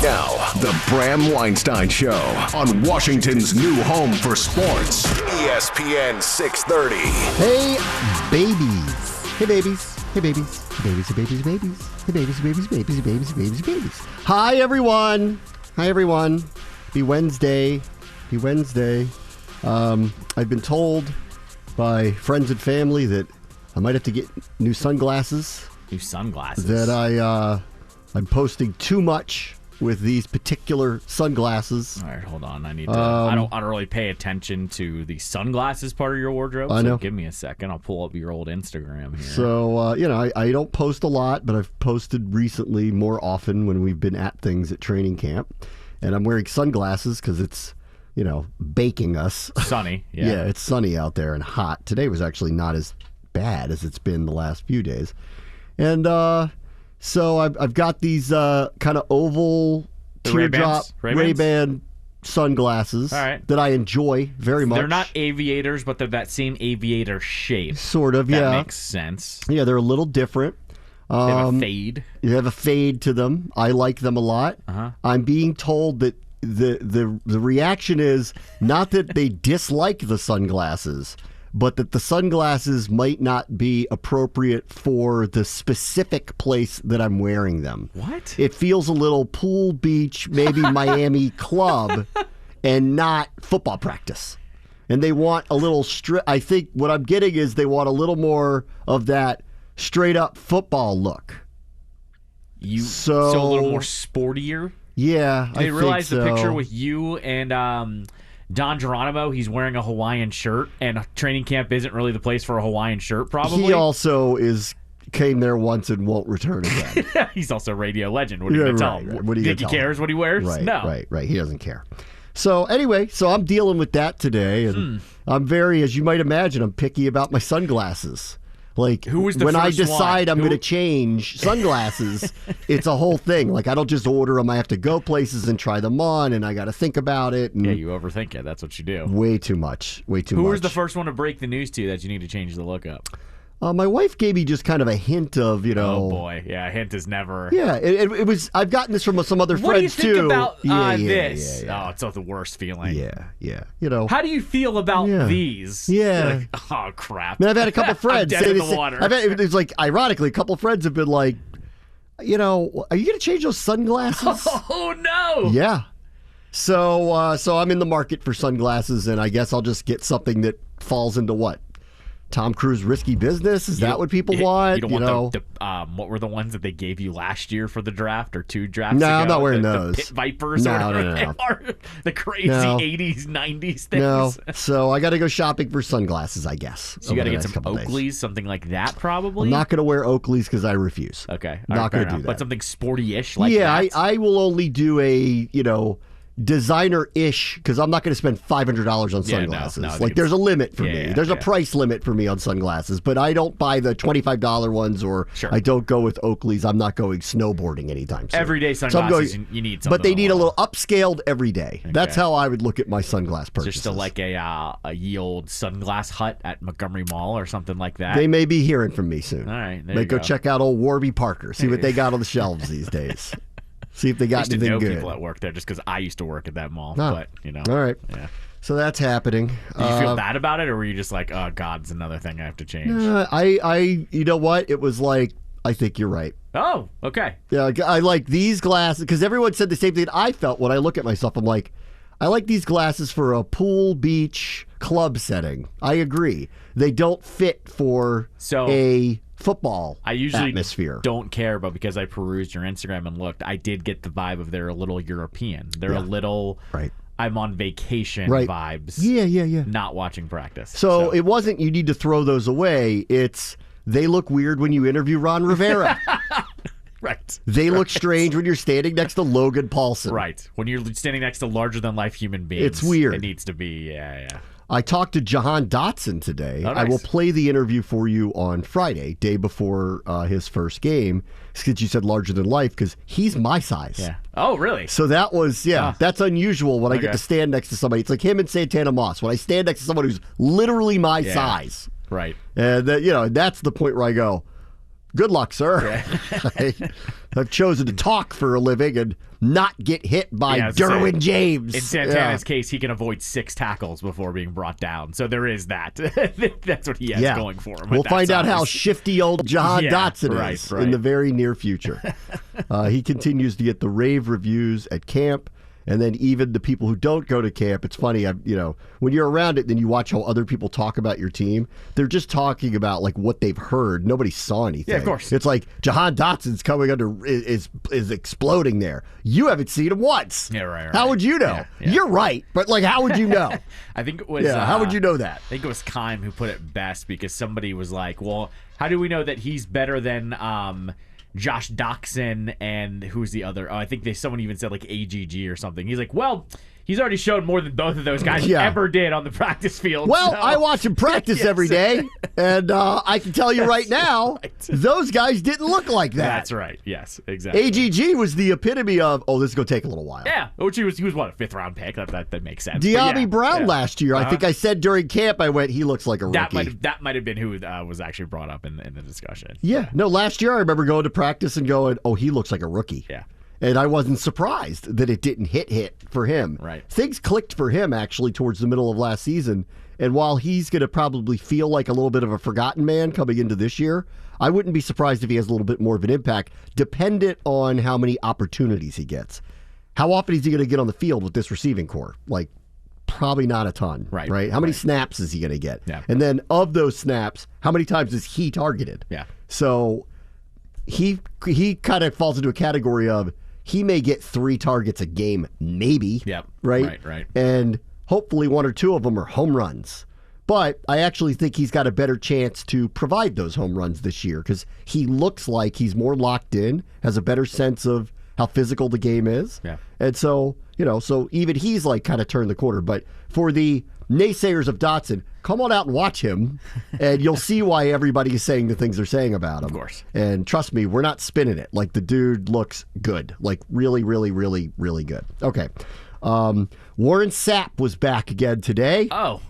Now, the Bram Weinstein Show on Washington's new home for sports, ESPN 630. Hey, babies. Hey, babies. Hey, babies. Hey, babies. Hey, babies. Hey, babies. Hey, babies. Hey, babies. Babies. Hey, babies. Hey, babies. Hey, babies. Hi, everyone. Hi, everyone. Be Wednesday. Be Wednesday. I've been told by friends and family that I might have to get new sunglasses. New sunglasses? That I'm posting too much with these particular sunglasses. All right, hold on. I need to. I don't really pay attention to the sunglasses part of your wardrobe. I know. So give me a second. I'll pull up your old Instagram here. So I don't post a lot, but I've posted recently more often when we've been at things at training camp, and I'm wearing sunglasses because it's baking us. Sunny. Yeah. Yeah, it's sunny out there and hot. Today was actually not as bad as it's been the last few days, and so I've got these kind of oval teardrop Ray-Ban sunglasses that I enjoy very much. They're not aviators, but they're that same aviator shape. Sort of, yeah. That makes sense. Yeah, they're a little different. They have a fade. You have a fade to them. I like them a lot. I'm being told that the reaction is not that they dislike the sunglasses, but that the sunglasses might not be appropriate for the specific place that I'm wearing them. What? It feels a little pool, beach, maybe Miami club, and not football practice. And they want a little I think what I'm getting is they want a little more of that straight-up football look. So a little more sportier? Yeah, I think realize the picture with you and Don Geronimo, he's wearing a Hawaiian shirt, and training camp isn't really the place for a Hawaiian shirt, probably. He also came there once and won't return again. He's also a radio legend. What are you going to tell him? Right. What do you think he cares what he wears? Right, no. Right. He doesn't care. So anyway, I'm dealing with that today, and I'm very, as you might imagine, I'm picky about my sunglasses. Like, when I decide I'm going to change sunglasses, it's a whole thing. Like, I don't just order them. I have to go places and try them on, and I got to think about it. And yeah, you overthink it. That's what you do. Way too much. Who was the first one to break the news to you that you need to change the look up? My wife gave me just kind of a hint of, Oh, boy. Yeah, a hint is never... Yeah, it was... I've gotten this from some other friends, too. What do you think about this? Yeah. Oh, it's the worst feeling. Yeah. How do you feel about these? Yeah. Like, oh, crap. I mean, I've had a couple friends say this. It's like, ironically, a couple friends have been like, are you going to change those sunglasses? Oh, no. Yeah. So I'm in the market for sunglasses, and I guess I'll just get something that falls into what? Tom Cruise Risky Business? Is that what people want? You don't want what were the ones that they gave you last year for the draft or two drafts ago? No, I'm not wearing The those. Pit Vipers or whatever they are. The crazy 80s, 90s things. No. So I got to go shopping for sunglasses, I guess. So you got to get some Oakleys, something like that probably? I'm not going to wear Oakleys because I refuse. Okay. Not going to do that. But something sporty-ish like that? Yeah, I will only do a, designer-ish, because I'm not going to spend $500 on sunglasses. No, there's a limit for me. There's a yeah. price limit for me on sunglasses, but I don't buy the $25 ones, or I don't go with Oakleys. I'm not going snowboarding anytime soon. Everyday sunglasses, you need something. But they need a little upscaled every day. Okay. That's how I would look at my sunglass purchases. Just like a ye old sunglass hut at Montgomery Mall or something like that. They may be hearing from me soon. All right, they go check out old Warby Parker, see what they got on the shelves these days. See if they got anything good. I used to know people that work there just because I used to work at that mall. Oh. But, All right. Yeah. So that's happening. Did you feel bad about it, or were you just like, oh, God, it's another thing I have to change? You know what? It was like, I think you're right. Oh, okay. Yeah, I like these glasses, because everyone said the same thing I felt when I look at myself. I'm like, I like these glasses for a pool, beach, club setting. I agree. They don't fit for a football atmosphere. I usually don't care, but because I perused your Instagram and looked, I did get the vibe of they're a little European. They're a little I'm on vacation vibes. Yeah. Not watching practice. So it wasn't you need to throw those away. It's they look weird when you interview Ron Rivera. Right. They look strange when you're standing next to Logan Paulson. Right. When you're standing next to larger-than-life human beings. It's weird. It needs to be, I talked to Jahan Dotson today. Oh, nice. I will play the interview for you on Friday, day before his first game, since you said larger than life, because he's my size. Yeah. Oh, really? So that was, that's unusual when I get to stand next to somebody. It's like him and Santana Moss. When I stand next to someone who's literally my size. Right. And, that's the point where I go, good luck, sir. Yeah. I've chosen to talk for a living and not get hit by Derwin James. In Santana's case, he can avoid 6 tackles before being brought down. So there is that. That's what he has going for him. We'll find out how shifty old Jahan Dotson is right. in the very near future. He continues to get the rave reviews at camp. And then even the people who don't go to camp, it's funny, when you're around it, then you watch how other people talk about your team. They're just talking about like what they've heard. Nobody saw anything. Yeah, of course. It's like Jahan Dotson's coming under is exploding there. You haven't seen him once. Yeah, right. How would you know? Yeah. You're right, but like, how would you know? I think it was. How would you know that? I think it was Kime who put it best because somebody was like, "Well, how do we know that he's better than?" Josh Doxson and who's the other? Oh, I think someone even said like AGG or something. He's like, well, he's already shown more than both of those guys ever did on the practice field. Well, I watch him practice every day, and I can tell you right now, those guys didn't look like that. That's right. Yes, exactly. AGG was the epitome of, this is going to take a little while. Yeah, which he was what, a 5th round pick? That makes sense. Diaby Brown last year, I think I said during camp, I went, he looks like a rookie. That might have been who was actually brought up in the discussion. Yeah, no, last year I remember going to practice and going, he looks like a rookie. Yeah. And I wasn't surprised that it didn't hit for him. Right. Things clicked for him, actually, towards the middle of last season. And while he's going to probably feel like a little bit of a forgotten man coming into this year, I wouldn't be surprised if he has a little bit more of an impact, dependent on how many opportunities he gets. How often is he going to get on the field with this receiving core? Like, probably not a ton. Right? How many snaps is he going to get? Yeah. And then of those snaps, how many times is he targeted? Yeah. So he kind of falls into a category of he may get 3 targets a game, maybe. Yep. Right. And hopefully 1 or 2 of them are home runs. But I actually think he's got a better chance to provide those home runs this year because he looks like he's more locked in, has a better sense of how physical the game is. Yeah. And so, so even he's like kind of turned the corner. But for the naysayers of Dotson, come on out and watch him, and you'll see why everybody is saying the things they're saying about him. Of course. And trust me, we're not spinning it. Like, the dude looks good. Like, really, really, really, really good. Okay. Warren Sapp was back again today. Oh,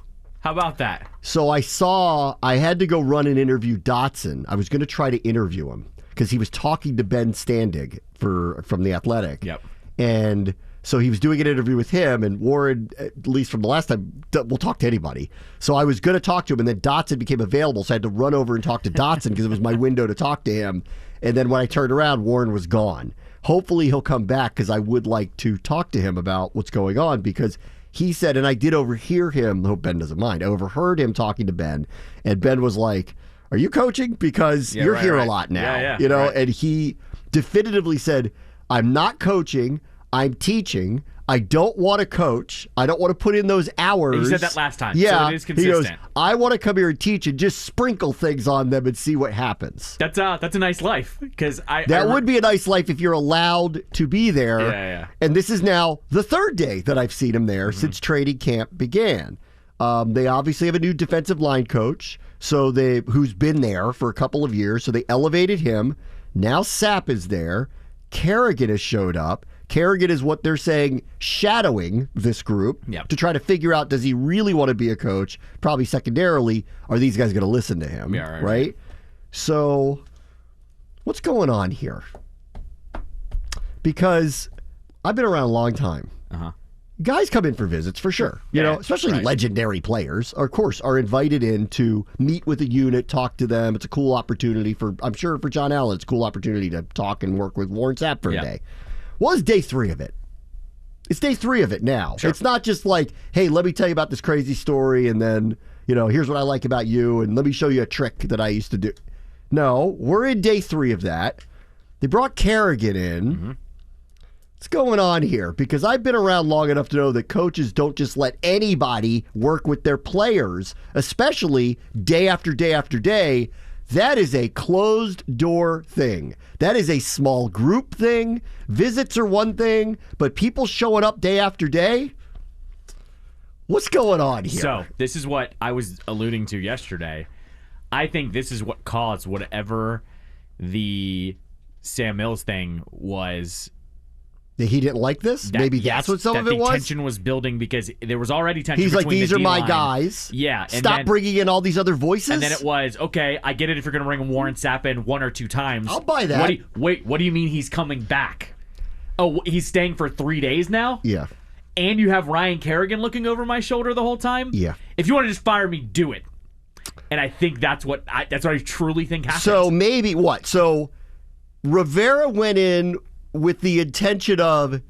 how about that? So I had to go run and interview Dotson. I was going to try to interview him because he was talking to Ben Standig from The Athletic. Yep. And so he was doing an interview with him, and Warren, at least from the last time, will talk to anybody. So I was going to talk to him, and then Dotson became available, so I had to run over and talk to Dotson because it was my window to talk to him. And then when I turned around, Warren was gone. Hopefully he'll come back because I would like to talk to him about what's going on because he said, and I did overhear him, I hope Ben doesn't mind, I overheard him talking to Ben, and Ben was like, are you coaching? Because you're here a lot now. And he definitively said, I'm not coaching, I'm teaching. I don't want to coach. I don't want to put in those hours. He said that last time. Yeah. So it is consistent. He goes, I want to come here and teach and just sprinkle things on them and see what happens. That's a nice life. That would be a nice life if you're allowed to be there. Yeah. And this is now the 3rd day that I've seen him there since training camp began. They obviously have a new defensive line coach, who's been there for a couple of years. So they elevated him. Now Sapp is there. Kerrigan has showed up. Kerrigan is what they're saying, shadowing this group to try to figure out, does he really want to be a coach? Probably secondarily, are these guys going to listen to him? Yeah, right? So what's going on here? Because I've been around a long time. Guys come in for visits for sure. Especially legendary players, of course, are invited in to meet with a unit, talk to them. It's a cool opportunity I'm sure for John Allen, it's a cool opportunity to talk and work with Warren Sapp for a day. Well, it's day 3 of it. It's day 3 of it now. Sure. It's not just like, hey, let me tell you about this crazy story and then, here's what I like about you and let me show you a trick that I used to do. No, we're in day 3 of that. They brought Kerrigan in. What's going on here? Because I've been around long enough to know that coaches don't just let anybody work with their players, especially day after day after day. That is a closed door thing. That is a small group thing. Visits are one thing, but people showing up day after day, what's going on here? So this is what I was alluding to yesterday. I think this is what caused whatever the Sam Mills thing was That he didn't like this? Maybe that's what some of it was? The tension was building because there was already tension He's like, between these the are my D-line. guys. Yeah. And Stop bringing in all these other voices. And then it was, okay, I get it if you're going to bring Warren Sapp in 1 or 2 times. I'll buy that. What do you mean he's coming back? Oh, he's staying for 3 days now? Yeah. And you have Ryan Kerrigan looking over my shoulder the whole time? Yeah. If you want to just fire me, do it. And I think that's what I truly think happened. So maybe what? So Rivera went in with the intention of,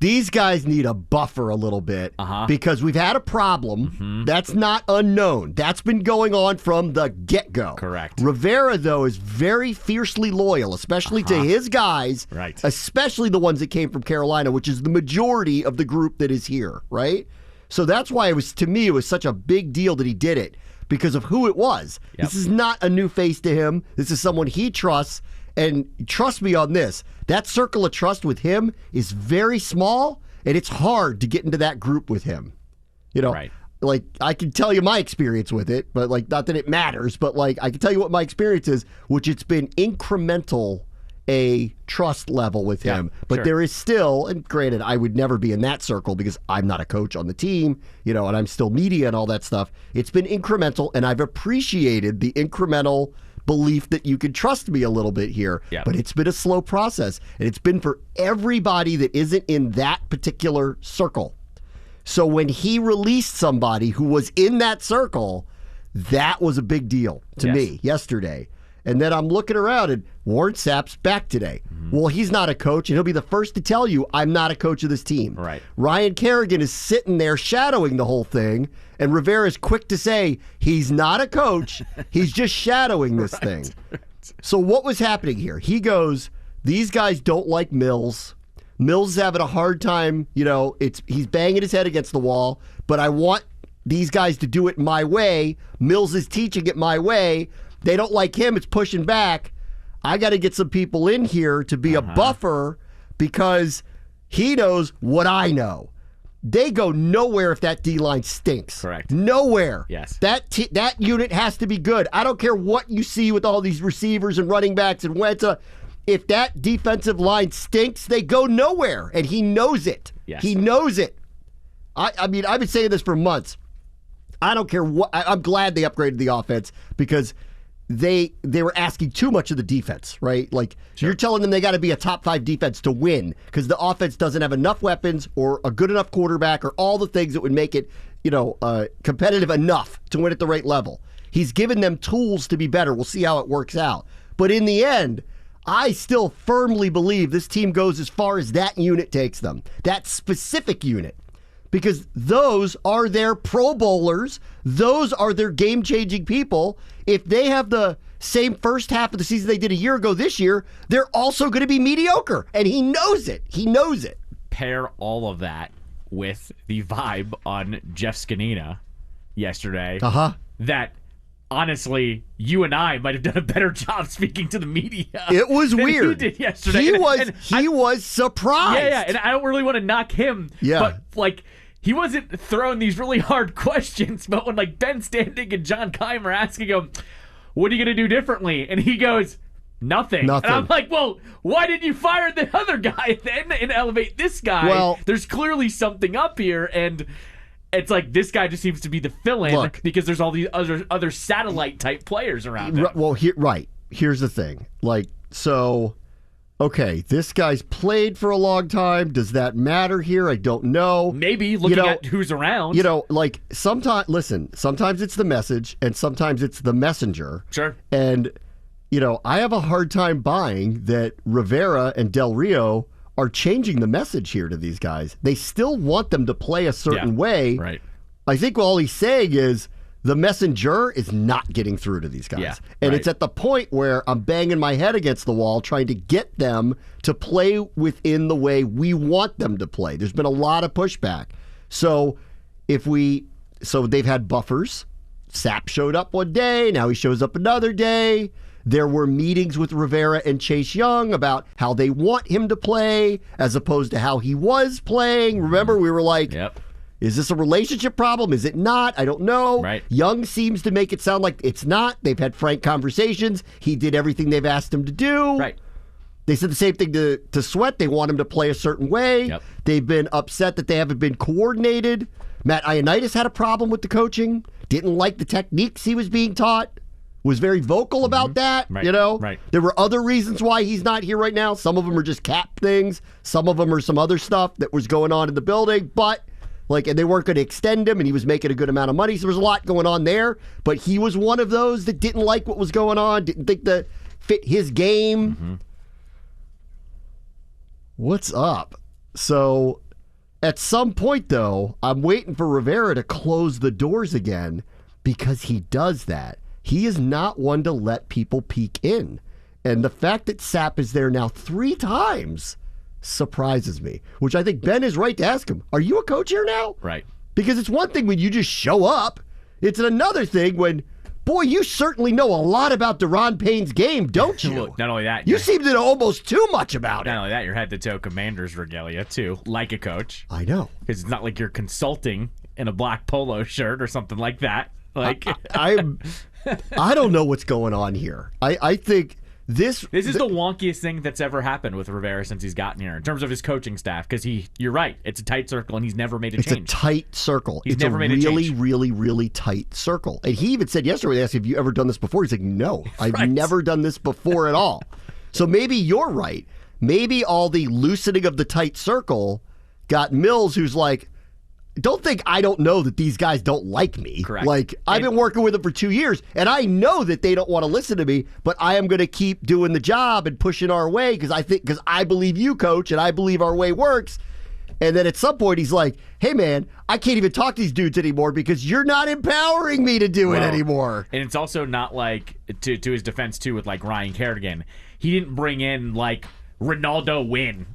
these guys need a buffer a little bit because we've had a problem. That's not unknown. That's been going on from the get-go. Correct. Rivera, though, is very fiercely loyal, especially to his guys, right? Especially the ones that came from Carolina, which is the majority of the group that is here, right? So that's why to me, it was such a big deal that he did it because of who it was. Yep. This is not a new face to him. This is someone he trusts. And trust me on this, that circle of trust with him is very small, and it's hard to get into that group with him. You know, like I can tell you my experience with it, but like not that it matters, but like I can tell you what my experience is, which it's been incremental a trust level with him. But there is still, and granted, I would never be in that circle because I'm not a coach on the team, you know, and I'm still media and all that stuff. It's been incremental, and I've appreciated the incremental belief that you can trust me a little bit here, but it's been a slow process, and it's been for everybody that isn't in that particular circle. So when he released somebody who was in that circle, that was a big deal to me yesterday. And then I'm looking around, and Warren Sapp's back today. Well, he's not a coach, and he'll be the first to tell you, I'm not a coach of this team. Right. Ryan Kerrigan is sitting there shadowing the whole thing, and Rivera is quick to say, he's not a coach, he's just shadowing this thing. So what was happening here? He goes, these guys don't like Mills. Mills is having a hard time, you know, he's banging his head against the wall, but I want these guys to do it my way. Mills is teaching it my way. They don't like him. It's pushing back. I got to get some people in here to be a buffer because he knows what I know. They go nowhere if that D-line stinks. Correct. Nowhere. Yes. That unit has to be good. I don't care what you see with all these receivers and running backs and Wentz. If that defensive line stinks, they go nowhere, and he knows it. Yes. He knows it. I mean, I've been saying this for months. I don't care what. I'm glad they upgraded the offense because they were asking too much of the defense, right? Like, you're telling them they got to be a top 5 defense to win because the offense doesn't have enough weapons or a good enough quarterback or all the things that would make it, you know, competitive enough to win at the right level. He's given them tools to be better. We'll see how it works out. But in the end, I still firmly believe this team goes as far as that unit takes them, that specific unit. Because those are their Pro Bowlers. Those are their game-changing people. If they have the same first half of the season they did a year ago this year, they're also going to be mediocre. And he knows it. He knows it. Pair all of that with the vibe on Jeff Scanina yesterday. That, honestly, you and I might have done a better job speaking to the media. It was weird. He did yesterday. He was surprised. Yeah, and I don't really want to knock him. Yeah. But, like, he wasn't throwing these really hard questions, but when, like, Ben Standing and John Keim are asking him, what are you going to do differently? And he goes, nothing. And I'm like, well, why didn't you fire the other guy then and elevate this guy? Well, there's clearly something up here, and it's like this guy just seems to be the fill-in because there's all these other satellite-type players around him. Well, here's the thing. Like, so, okay, this guy's played for a long time. Does that matter here? I don't know. Maybe, looking at who's around. You know, like, sometimes it's the message, and sometimes it's the messenger. Sure. And, you know, I have a hard time buying that Rivera and Del Rio are changing the message here to these guys. They still want them to play a certain way. Right. I think all he's saying is the messenger is not getting through to these guys. Yeah, and it's at the point where I'm banging my head against the wall trying to get them to play within the way we want them to play. There's been a lot of pushback. So they've had buffers. Sapp showed up one day. Now he shows up another day. There were meetings with Rivera and Chase Young about how they want him to play as opposed to how he was playing. Remember, we were like, is this a relationship problem? Is it not? I don't know. Right. Young seems to make it sound like it's not. They've had frank conversations. He did everything they've asked him to do. Right. They said the same thing to Sweat. They want him to play a certain way. Yep. They've been upset that they haven't been coordinated. Matt Ioannidis had a problem with the coaching. Didn't like the techniques he was being taught. Was very vocal about that. Right. You know? Right. There were other reasons why he's not here right now. Some of them are just cap things. Some of them are some other stuff that was going on in the building. But, and they weren't going to extend him, and he was making a good amount of money. So there was a lot going on there. But he was one of those that didn't like what was going on, didn't think that fit his game. Mm-hmm. What's up? So, at some point, though, I'm waiting for Rivera to close the doors again because he does that. He is not one to let people peek in. And the fact that Sapp is there now 3 times surprises me, which I think Ben is right to ask him, are you a coach here now? Right. Because it's one thing when you just show up. It's another thing when, boy, you certainly know a lot about Deron Payne's game, don't you? Look, not only that, you seem to know almost too much about it. Not only that, you're head-to-toe Commanders regalia, too, like a coach. I know. Because it's not like you're consulting in a black polo shirt or something like that. I don't know what's going on here. I think this is the wonkiest thing that's ever happened with Rivera since he's gotten here in terms of his coaching staff. Because you're right, it's a tight circle and he's never made a change. It's a tight circle. He's it's never made a really, change. really, really tight circle. And he even said yesterday, they asked, have you ever done this before? He's like, no, I've Right. never done this before at all. So maybe you're right. Maybe all the loosening of the tight circle got Mills, who's like, don't think I don't know that these guys don't like me. Correct. I've been working with them for 2 years, and I know that they don't want to listen to me, but I am going to keep doing the job and pushing our way because I believe you, coach, and I believe our way works. And then at some point, he's like, hey, man, I can't even talk to these dudes anymore because you're not empowering me to do it anymore. And it's also not like, to his defense, too, with Ryan Kerrigan, he didn't bring in Ronaldo Wynn.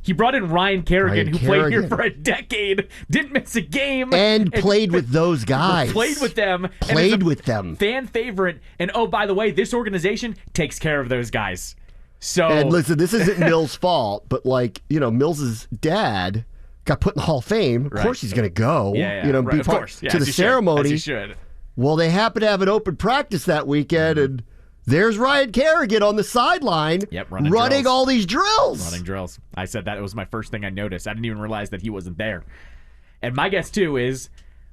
He brought in Ryan Kerrigan, who played here for a decade, didn't miss a game. And played with those guys. Played with them. Played with them. Fan favorite. And, oh, by the way, this organization takes care of those guys. So, and listen, this isn't Mills' fault, but Mills' dad got put in the Hall of Fame. Of course he's going to go. Yeah, be of part course. to the ceremony. As he should. Well, they happen to have an open practice that weekend, and there's Ryan Kerrigan on the sideline running all these drills. Running drills. I said that it was my first thing I noticed. I didn't even realize that he wasn't there. And my guess, too, is,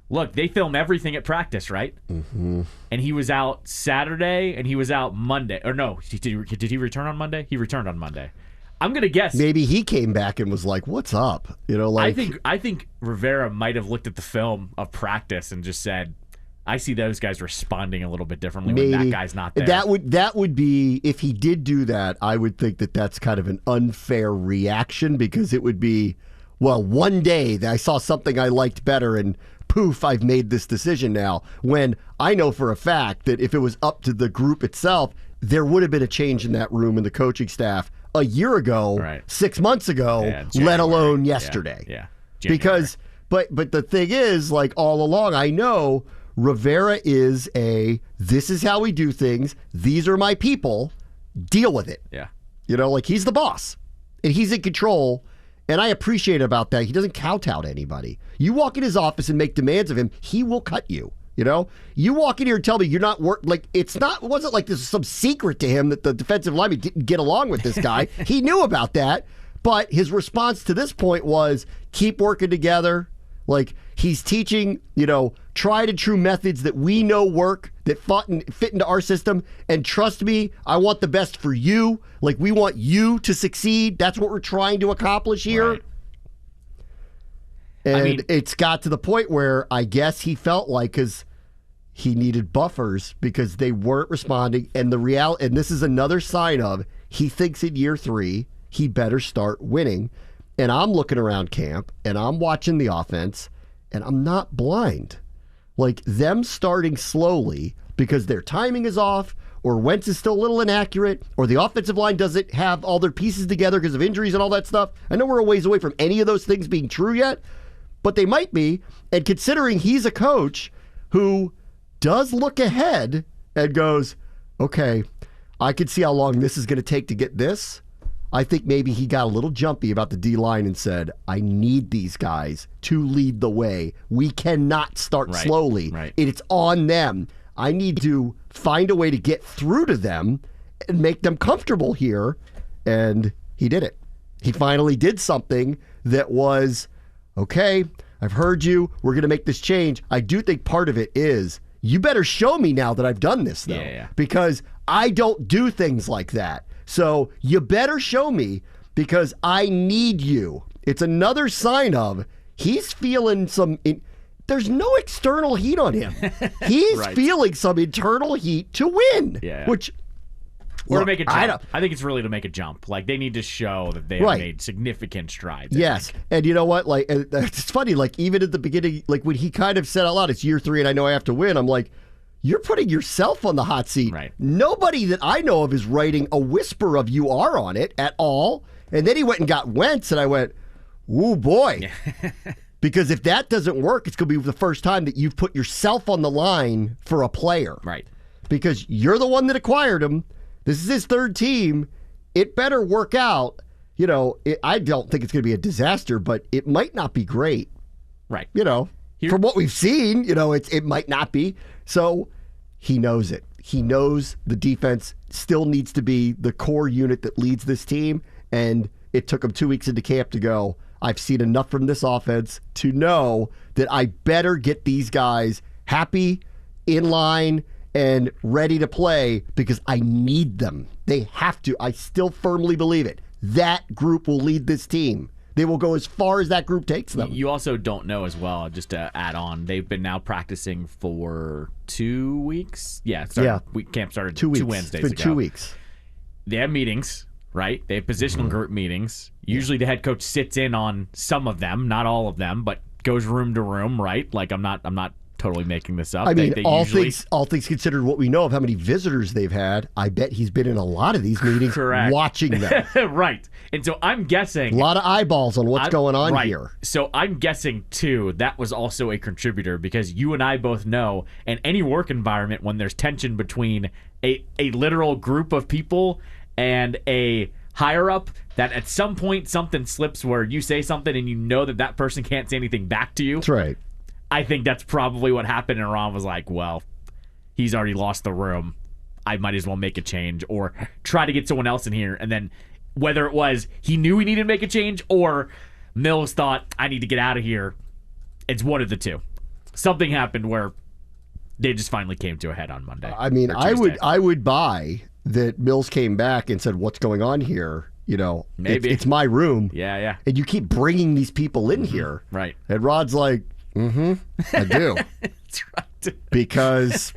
look, they film everything at practice, right? Mm-hmm. And he was out Saturday, and he was out Monday. Or no, did he return on Monday? He returned on Monday. I'm going to guess. Maybe he came back and was like, what's up? I think Rivera might have looked at the film of practice and just said, I see those guys responding a little bit differently when that guy's not there. That would be, if he did do that, I would think that that's kind of an unfair reaction because it would be, well, one day that I saw something I liked better and poof, I've made this decision now. When I know for a fact that if it was up to the group itself, there would have been a change in that room and the coaching staff a year ago, 6 months ago, let alone yesterday. Yeah. Because, but the thing is, all along, I know Rivera is this is how we do things. These are my people. Deal with it. Yeah. He's the boss. And he's in control. And I appreciate about that. He doesn't kowtow to anybody. You walk in his office and make demands of him, he will cut you. You walk in here and tell me you're not it wasn't like this was some secret to him that the defensive lineman didn't get along with this guy. He knew about that. But his response to this point was keep working together. He's teaching, tried and true methods that we know work, that fit into our system. And trust me, I want the best for you. We want you to succeed. That's what we're trying to accomplish here. Right. And it's got to the point where I guess he felt because he needed buffers because they weren't responding. And and this is another sign of he thinks in year 3 he better start winning. And I'm looking around camp, and I'm watching the offense, and I'm not blind. Them starting slowly because their timing is off, or Wentz is still a little inaccurate, or the offensive line doesn't have all their pieces together because of injuries and all that stuff. I know we're a ways away from any of those things being true yet, but they might be. And considering he's a coach who does look ahead and goes, okay, I can see how long this is going to take to get this. I think maybe he got a little jumpy about the D-line and said, I need these guys to lead the way. We cannot start slowly. Right. It's on them. I need to find a way to get through to them and make them comfortable here. And he did it. He finally did something that was, okay, I've heard you. We're going to make this change. I do think part of it is, you better show me now that I've done this, though. Yeah. Because I don't do things like that. So you better show me because I need you. It's another sign of he's feeling some... There's no external heat on him. He's right. feeling some internal heat to win. Yeah. Which... Or look, to make a jump. I think it's really to make a jump. Like, they need to show that they have made significant strides. Yes. And you know what? Like, it's funny. Like, even at the beginning, like when he kind of said out loud, it's year 3 and I know I have to win. I'm like, you're putting yourself on the hot seat. Right. Nobody that I know of is writing a whisper of you are on it at all. And then he went and got Wentz, and I went, ooh, boy. Because if that doesn't work, it's going to be the first time that you've put yourself on the line for a player. Right. Because you're the one that acquired him. This is his third team. It better work out. You know, I don't think it's going to be a disaster, but it might not be great. Right. You know, from what we've seen, you know, it might not be. So he knows it. He knows the defense still needs to be the core unit that leads this team. And it took him 2 weeks into camp to go, I've seen enough from this offense to know that I better get these guys happy, in line, and ready to play because I need them. They have to. I still firmly believe it. That group will lead this team. They will go as far as that group takes them. You also don't know as well, just to add on, they've been now practicing for 2 weeks. Yeah, camp started 2 weeks. 2 Wednesdays It's been ago. 2 weeks. They have meetings, right? They have positional group meetings. Usually the head coach sits in on some of them, not all of them, but goes room to room, right? Like, I'm not totally making this up. I mean, they all usually... things considered, what we know of how many visitors they've had, I bet he's been in a lot of these meetings watching them. Right. And so I'm guessing... A lot of eyeballs on what's going on here. So I'm guessing, too, that was also a contributor because you and I both know in any work environment when there's tension between a literal group of people and a higher up, that at some point something slips where you say something and you know that person can't say anything back to you. That's right. I think that's probably what happened, and Ron was like, well, he's already lost the room. I might as well make a change or try to get someone else in here. And then whether it was he knew he needed to make a change or Mills thought, I need to get out of here, it's one of the two. Something happened where they just finally came to a head on Monday. I mean, I would buy that Mills came back and said, what's going on here? You know, maybe it's my room. Yeah. And you keep bringing these people in here. Right. And Rod's like, I do. That's right. Because,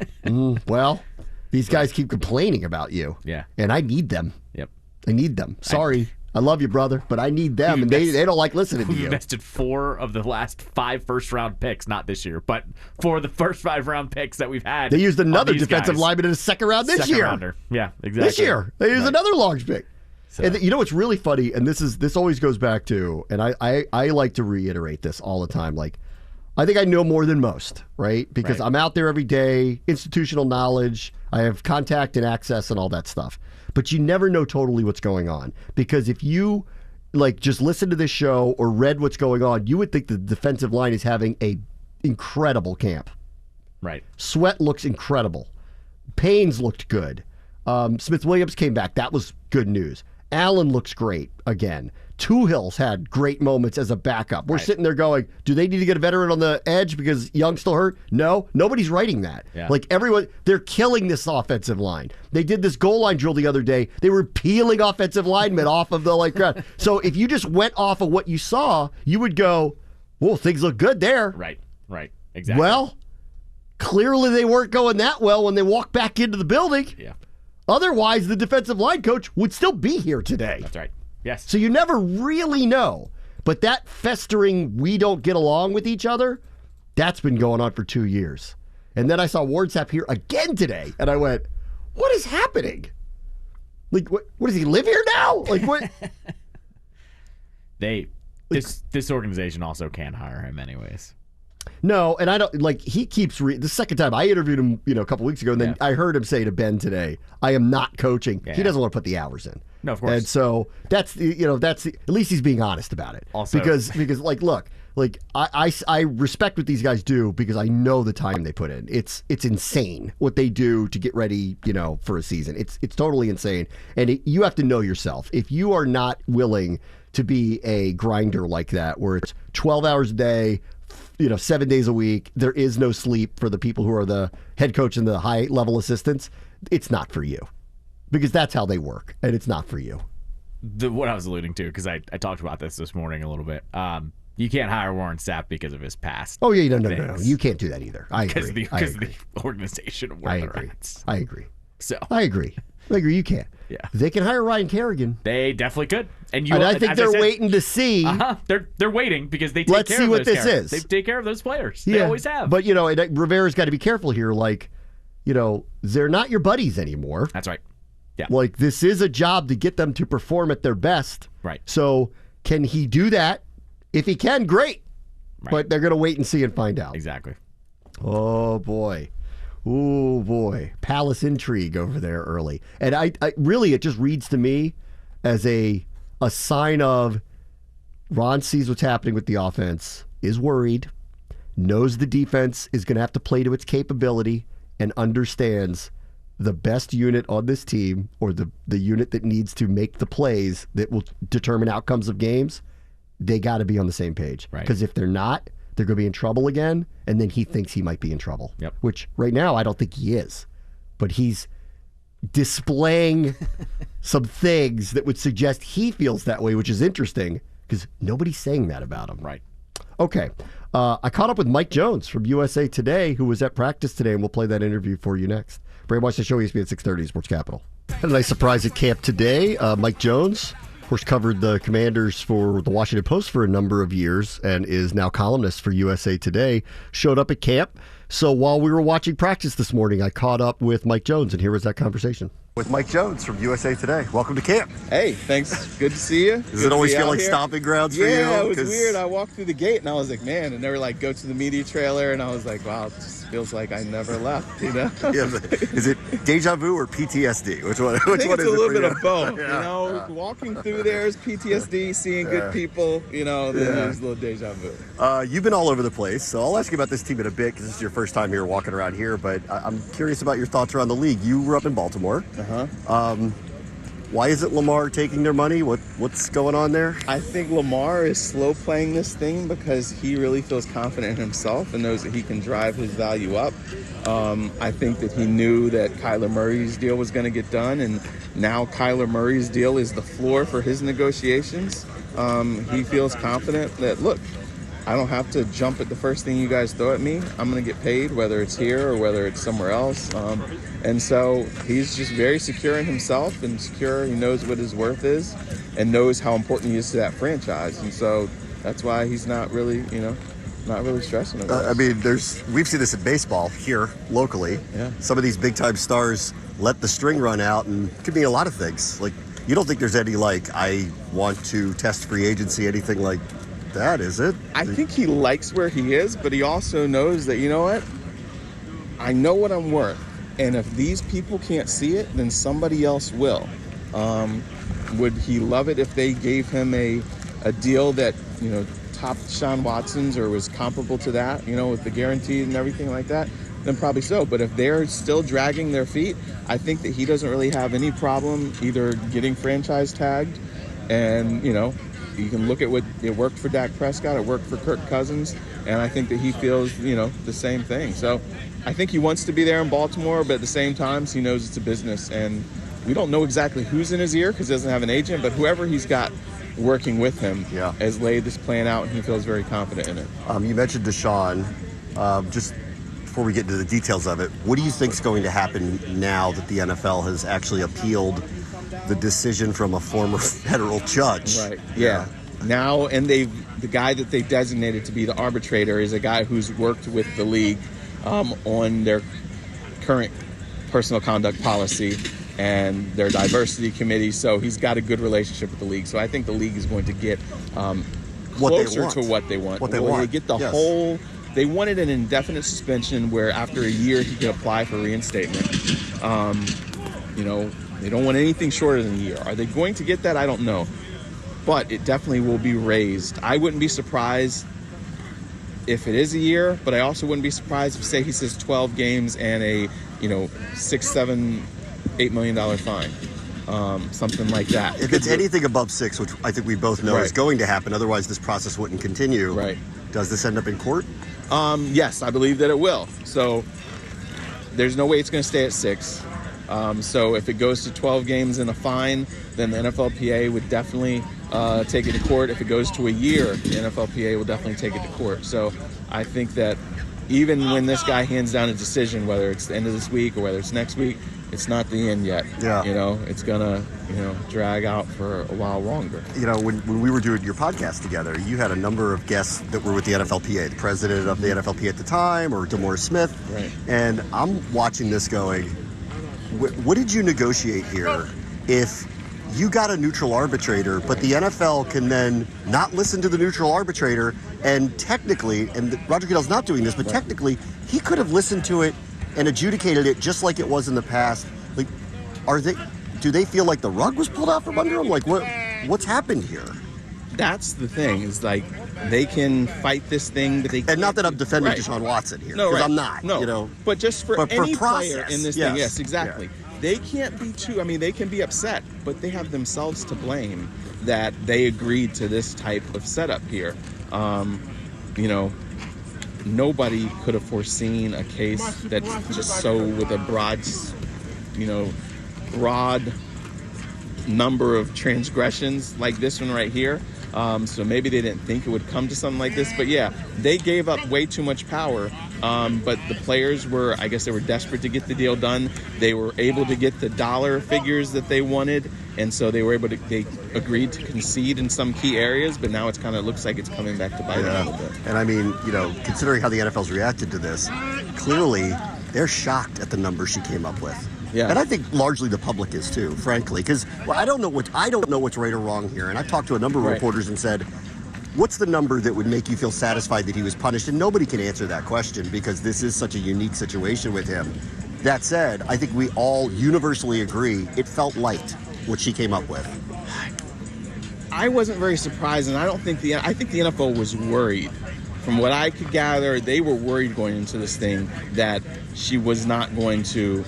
well, these guys keep complaining about you. Yeah. And I need them. Yep. I need them. Sorry. I love you, brother, but I need them. And they don't like listening to We've you. invested 4 of the last 5 first-round picks, not this year, but 4 of the first 5-round picks that we've had. They used another defensive lineman in the second round this year. Rounder. Yeah, exactly. This year. They used another large pick. So. And you know what's really funny, and this always goes back to, and I like to reiterate this all the time, like, I think I know more than most, right? Because I'm out there every day, institutional knowledge, I have contact and access and all that stuff. But you never know totally what's going on. Because if you like just listen to this show or read what's going on, you would think the defensive line is having a incredible camp. Right. Sweat looks incredible. Paynes looked good. Smith-Williams came back. That was good news. Allen looks great again. Tuhill's had great moments as a backup. We're sitting there going, do they need to get a veteran on the edge because Young's still hurt? No, nobody's writing that. Yeah. Like everyone, they're killing this offensive line. They did this goal line drill the other day. They were peeling offensive linemen off of the ground. So if you just went off of what you saw, you would go, well, things look good there. Right, exactly. Well, clearly they weren't going that well when they walked back into the building. Yeah. Otherwise, the defensive line coach would still be here today. That's right. Yes. So you never really know. But that festering, we don't get along with each other, that's been going on for 2 years. And then I saw Wardsap here again today, and I went, what is happening? Like, what does he live here now? Like, what? This organization also can't hire him anyways. No, and I don't, like, he keeps, the second time I interviewed him, a couple weeks ago, and then I heard him say to Ben today, I am not coaching. Yeah. He doesn't want to put the hours in. No, of course. And so that's at least he's being honest about it. Also, because look, I respect what these guys do because I know the time they put in. It's insane what they do to get ready, for a season. It's totally insane. And you have to know yourself. If you are not willing to be a grinder like that, where it's 12 hours a day, 7 days a week, there is no sleep for the people who are the head coach and the high level assistants, it's not for you. Because that's how they work, and it's not for you. What I was alluding to, because I talked about this morning a little bit. You can't hire Warren Sapp because of his past. Oh yeah, no. You can't do that either. I agree. Because the organization of where they're at. I agree. So I agree. You can't. Yeah. They can hire Ryan Kerrigan. They definitely could. And I think they're waiting to see. They're waiting because they take Let's care see of what those this is. They take care of those players. They always have. But Rivera's got to be careful here. They're not your buddies anymore. That's right. Yeah. This is a job to get them to perform at their best. Right. So can he do that? If he can, great. Right. But they're going to wait and see and find out. Exactly. Oh, boy. Oh, boy. Palace intrigue over there early. And I really, it just reads to me as a sign of Ron sees what's happening with the offense, is worried, knows the defense is going to have to play to its capability, and understands the best unit on this team, or the unit that needs to make the plays that will determine outcomes of games, they got to be on the same page. Right. Because if they're not, they're going to be in trouble again, and then he thinks he might be in trouble. Yep. Which right now I don't think he is. But he's displaying some things that would suggest he feels that way, which is interesting because nobody's saying that about him. Right. Okay. I caught up with Mike Jones from USA Today, who was at practice today, and we'll play that interview for you next. Bram Weinstein Show, ESPN 630, Sports Capital. Had a nice surprise at camp today. Mike Jones, of course, covered the Commanders for the Washington Post for a number of years and is now columnist for USA Today, showed up at camp. So while we were watching practice this morning, I caught up with Mike Jones, and here was that conversation. With Mike Jones from USA Today. Welcome to camp. Hey, thanks. Good to see you. Does it always feel like stomping grounds for you? Yeah, it was weird. I walked through the gate and I was like, man, and they were like, go to the media trailer, and I was like, wow, it just feels like I never left, Yeah, is it deja vu or PTSD? Which one? I think it's a little bit of both. Yeah. Walking through there is PTSD, seeing good people, then there's a little deja vu. You've been all over the place, so I'll ask you about this team in a bit because this is your first time here walking around here, but I'm curious about your thoughts around the league. You were up in Baltimore. Why isn't Lamar taking their money? What's going on there? I think Lamar is slow playing this thing because he really feels confident in himself and knows that he can drive his value up. I think that he knew that Kyler Murray's deal was going to get done, and now Kyler Murray's deal is the floor for his negotiations. He feels confident that, look, I don't have to jump at the first thing you guys throw at me. I'm going to get paid, whether it's here or whether it's somewhere else. And so he's just very secure in himself and secure. He knows what his worth is and knows how important he is to that franchise. And so that's why he's not really stressing about it. I mean, we've seen this in baseball here locally. Yeah. Some of these big-time stars let the string run out, and it could mean a lot of things. Like, you don't think there's any, I want to test free agency, anything like that, is it? I think he likes where he is, but he also knows that, you know what? I know what I'm worth. And if these people can't see it, then somebody else will. Would he love it if they gave him a deal that, topped Deshaun Watson's or was comparable to that, with the guaranteed and everything like that? Then probably so. But if they're still dragging their feet, I think that he doesn't really have any problem either getting franchise tagged and, you can look at what it worked for Dak Prescott, it worked for Kirk Cousins, and I think that he feels, the same thing. So I think he wants to be there in Baltimore, but at the same time, he knows it's a business, and we don't know exactly who's in his ear because he doesn't have an agent, but whoever he's got working with him has laid this plan out, and he feels very confident in it. You mentioned Deshaun. Just before we get into the details of it, what do you think is going to happen now that the NFL has actually appealed the decision from a former federal judge? Right. Yeah. Now, and the guy that they designated to be the arbitrator is a guy who's worked with the league on their current personal conduct policy and their diversity committee. So he's got a good relationship with the league. So I think the league is going to get closer to what they want. They get the whole. They wanted an indefinite suspension where after a year he could apply for reinstatement. They don't want anything shorter than a year. Are they going to get that? I don't know. But it definitely will be raised. I wouldn't be surprised if it is a year, but I also wouldn't be surprised if, say, he says 12 games and a, $6, $7, $8 million fine. Something like that. If it's anything above 6, which I think we both know is going to happen, otherwise this process wouldn't continue. Right. Does this end up in court? Yes, I believe that it will. So there's no way it's going to stay at 6. So if it goes to 12 games and a fine, then the NFLPA would definitely take it to court. If it goes to a year, the NFLPA will definitely take it to court. So I think that even when this guy hands down a decision, whether it's the end of this week or whether it's next week, it's not the end yet. Yeah. It's going to, drag out for a while longer. When we were doing your podcast together, you had a number of guests that were with the NFLPA, the president of the NFLPA at the time, or Delmore Smith. Right. And I'm watching this going, what did you negotiate here if you got a neutral arbitrator, but the NFL can then not listen to the neutral arbitrator and technically, and Roger Goodell's not doing this, but technically he could have listened to it and adjudicated it just like it was in the past. Like, do they feel like the rug was pulled out from under them? Like, what's happened here? That's the thing, is like they can fight this thing, but they and not that I'm defending right. Deshaun Watson here, no, because right. I'm not. No, but just for any player in this thing, yes, exactly. Yeah. They can't be they can be upset, but they have themselves to blame that they agreed to this type of setup here. Nobody could have foreseen a case that's just so with a broad number of transgressions like this one right here. So maybe they didn't think it would come to something like this. But yeah, they gave up way too much power. But the players were, I guess they were desperate to get the deal done. They were able to get the dollar figures that they wanted. And so they agreed to concede in some key areas, but now it's kind of looks like it's coming back to bite them a little bit. And I mean, considering how the NFL's reacted to this, clearly they're shocked at the number she came up with. Yeah. And I think largely the public is too, frankly, because I don't know what's right or wrong here. And I've talked to a number of reporters and said, what's the number that would make you feel satisfied that he was punished? And nobody can answer that question because this is such a unique situation with him. That said, I think we all universally agree it felt light, what she came up with. I wasn't very surprised, and I think the NFL was worried. From what I could gather, they were worried going into this thing that she was not going to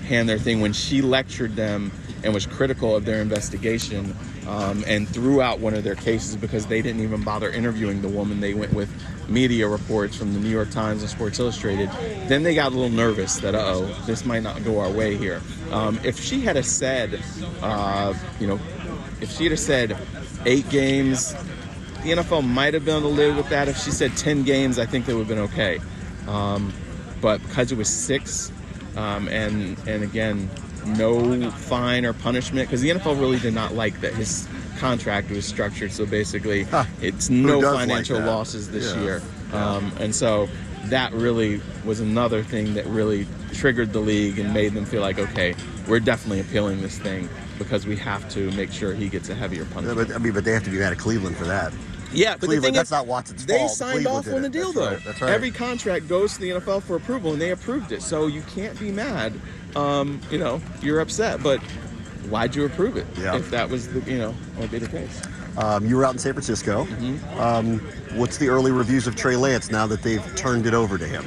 hand their thing when she lectured them and was critical of their investigation and threw out one of their cases because they didn't even bother interviewing the woman. They went with media reports from the New York Times and Sports Illustrated. Then they got a little nervous that, this might not go our way here. If she had said, 8 games, the NFL might have been able to live with that. If she said 10 games, I think they would have been okay. But because it was 6, and again, no fine or punishment, because the NFL really did not like that his contract was structured so basically it's no financial losses this year. And so that really was another thing that really triggered the league and made them feel like, okay, we're definitely appealing this thing because we have to make sure he gets a heavier punishment. But they have to be mad at Cleveland for that. Yeah, but Cleveland, the thing that's is, not Watson's they fault. signed Cleveland off on the deal, though. That's right. Every contract goes to the NFL for approval, and they approved it. So you can't be mad. You're upset, but why'd you approve it if that was would be the case? You were out in San Francisco. Mm-hmm. What's the early reviews of Trey Lance now that they've turned it over to him?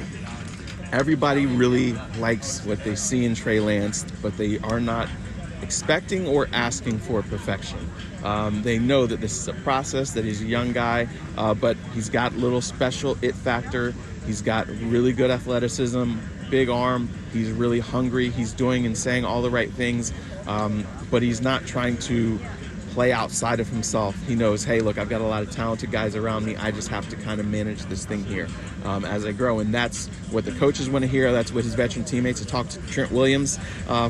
Everybody really likes what they see in Trey Lance, but they are not expecting or asking for perfection. They know that this is a process, that he's a young guy, but he's got a little special it factor. He's got really good athleticism, big arm. He's really hungry. He's doing and saying all the right things, but he's not trying to play outside of himself. He knows, hey, look, I've got a lot of talented guys around me. I just have to kind of manage this thing here as I grow. And that's what the coaches want to hear. That's what his veteran teammates have talked to Trent Williams,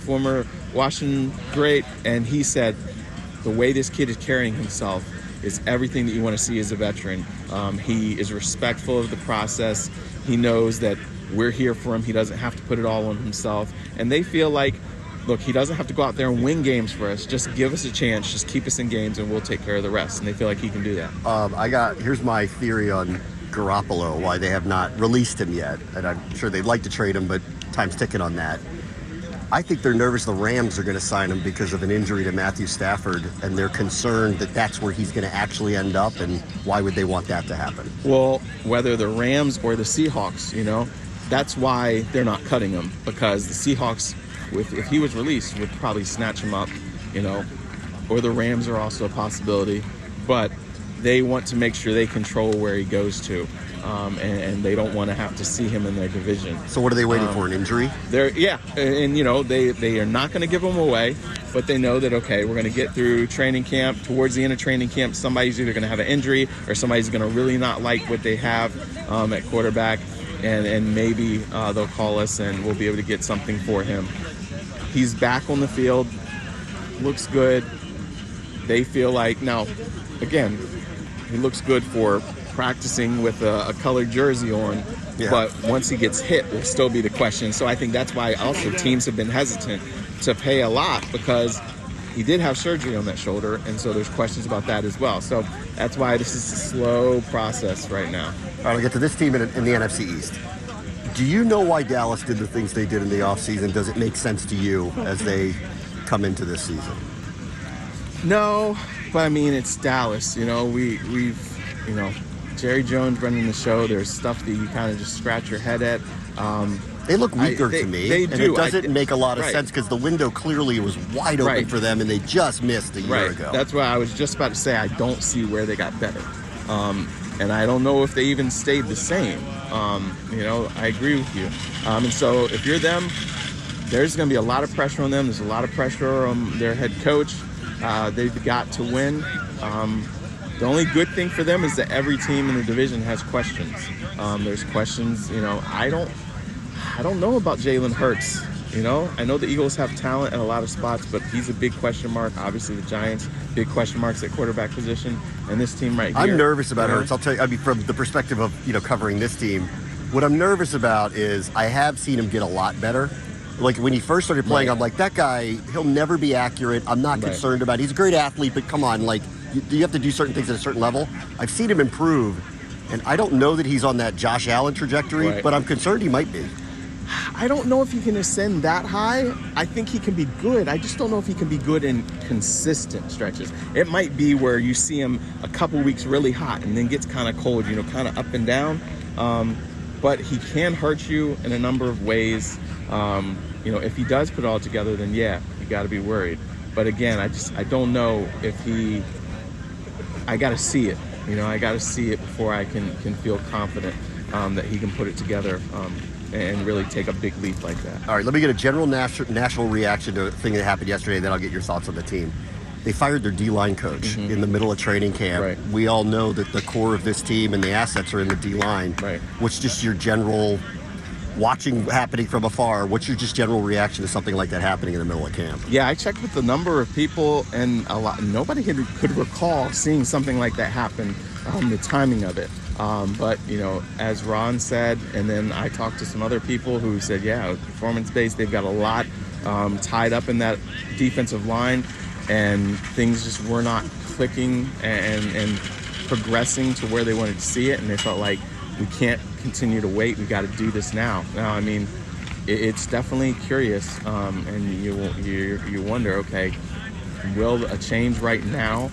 former Washington great, and he said the way this kid is carrying himself is everything that you want to see as a veteran. He is respectful of the process. He knows that we're here for him. He doesn't have to put it all on himself. And they feel like, look, he doesn't have to go out there and win games for us. Just give us a chance. Just keep us in games, and we'll take care of the rest. And they feel like he can do that. Here's my theory on Garoppolo, why they have not released him yet. And I'm sure they'd like to trade him, but time's ticking on that. I think they're nervous the Rams are going to sign him because of an injury to Matthew Stafford, and they're concerned that that's where he's going to actually end up, and why would they want that to happen? Well, whether the Rams or the Seahawks, that's why they're not cutting him, because the Seahawks, if he was released, would probably snatch him up, or the Rams are also a possibility, but they want to make sure they control where he goes to. And they don't want to have to see him in their division. So what are they waiting for, an injury? They are not going to give him away, but they know that, okay, we're going to get through training camp. Towards the end of training camp, somebody's either going to have an injury or somebody's going to really not like what they have at quarterback, and maybe they'll call us and we'll be able to get something for him. He's back on the field, looks good. They feel like, now, again, he looks good for practicing with a colored jersey on, but once he gets hit, will still be the question. So I think that's why also teams have been hesitant to pay a lot, because he did have surgery on that shoulder, and so there's questions about that as well. So that's why this is a slow process right now. All right, we'll get to this team in the NFC East. Do you know why Dallas did the things they did in the offseason? Does it make sense to you as they come into this season? No, but I mean, it's Dallas. We've Jerry Jones running the show. There's stuff that you kind of just scratch your head at. They look weaker to me. They and do. It doesn't make a lot of right. sense, because the window clearly was wide open for them, and they just missed a year ago. That's why I was just about to say I don't see where they got better. And I don't know if they even stayed the same. I agree with you. And so if you're them, there's going to be a lot of pressure on them. There's a lot of pressure on their head coach. They've got to win. The only good thing for them is that every team in the division has questions. There's questions, I don't know about Jalen Hurts. I know the Eagles have talent at a lot of spots, but he's a big question mark. Obviously, the Giants, big question marks at quarterback position. And this team right here. I'm nervous about Hurts. I'll tell you, from the perspective of, covering this team, what I'm nervous about is I have seen him get a lot better. Like, when he first started playing, I'm like, that guy, he'll never be accurate. I'm not concerned about it. He's a great athlete, but come on, you have to do certain things at a certain level. I've seen him improve, and I don't know that he's on that Josh Allen trajectory, but I'm concerned he might be. I don't know if he can ascend that high. I think he can be good. I just don't know if he can be good in consistent stretches. It might be where you see him a couple weeks really hot and then gets kind of cold, kind of up and down. But he can hurt you in a number of ways. If he does put it all together, then you got to be worried. But again, I don't know if I got to see it. I got to see it before I can feel confident that he can put it together and really take a big leap like that. All right, let me get a general national reaction to a thing that happened yesterday, then I'll get your thoughts on the team. They fired their D-line coach in the middle of training camp. Right. We all know that the core of this team and the assets are in the D-line. Right. What's just your general, watching happening from afar, what's your just general reaction to something like that happening in the middle of camp? Yeah, I checked with the number of people, and nobody could recall seeing something like that happen, the timing of it. But, as Ron said, and then I talked to some other people who said, performance-based, they've got a lot tied up in that defensive line, and things just were not clicking and progressing to where they wanted to see it, and they felt like, we can't continue to wait. We got to do this now. Now, I mean, it's definitely curious, and you wonder, okay, will a change right now